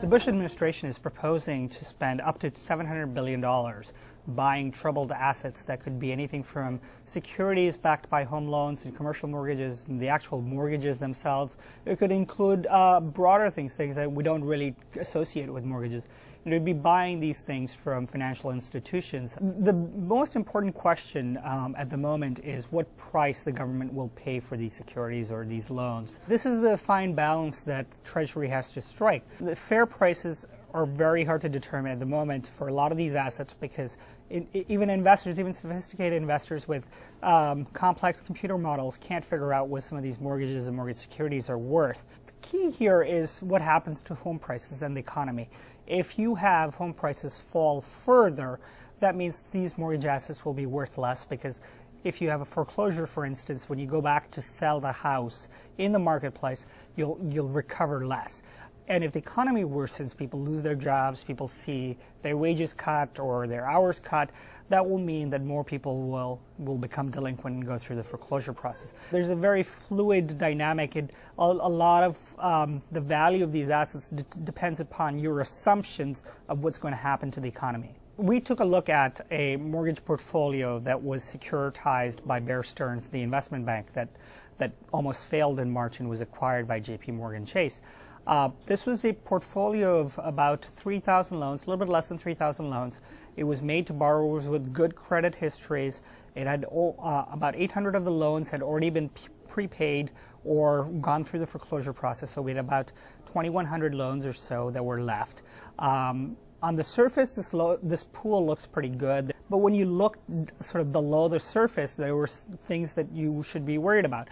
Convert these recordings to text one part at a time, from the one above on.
Bush administration is proposing to spend up to $700 billion buying troubled assets that could be anything from securities backed by home loans and commercial mortgages and the actual mortgages themselves. It could include broader things that we don't really associate with mortgages. It would be buying these things from financial institutions. The most important question at the moment is what price the government will pay for these securities or these loans. This is the fine balance that Treasury has to strike. The fair prices are very hard to determine at the moment for a lot of these assets because even investors, even sophisticated investors with complex computer models can't figure out what some of these mortgages and mortgage securities are worth. The key here is what happens to home prices and the economy. If you have home prices fall further, that means these mortgage assets will be worth less because if you have a foreclosure, for instance, when you go back to sell the house in the marketplace, you'll recover less. And if the economy worsens, people lose their jobs, people see their wages cut or their hours cut, that will mean that more people will become delinquent and go through the foreclosure process. There's a very fluid dynamic. A lot of the value of these assets depends upon your assumptions of what's going to happen to the economy. We took a look at a mortgage portfolio that was securitized by Bear Stearns, the investment bank that almost failed in March and was acquired by JP Morgan Chase. This was a portfolio of about 3,000 loans, a little bit less than 3,000 loans. It was made to borrowers with good credit histories. It had about 800 of the loans had already been prepaid or gone through the foreclosure process, so we had about 2,100 loans or so that were left. On the surface, this pool looks pretty good, but when you look sort of below the surface, there were things that you should be worried about.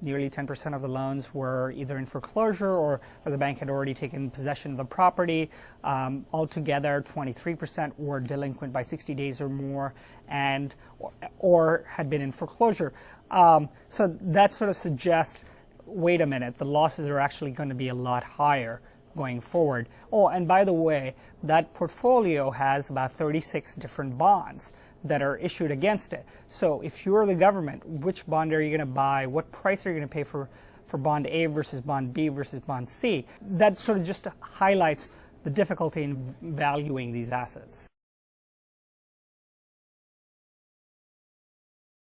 Nearly 10% of the loans were either in foreclosure or the bank had already taken possession of the property. Altogether, 23% were delinquent by 60 days or more or had been in foreclosure. So that sort of suggests, wait a minute, the losses are actually going to be a lot higher going forward. Oh, and by the way, that portfolio has about 36 different bonds that are issued against it. So if you're the government, which bond are you going to buy? What price are you going to pay for bond A versus bond B versus bond C? That sort of just highlights the difficulty in valuing these assets.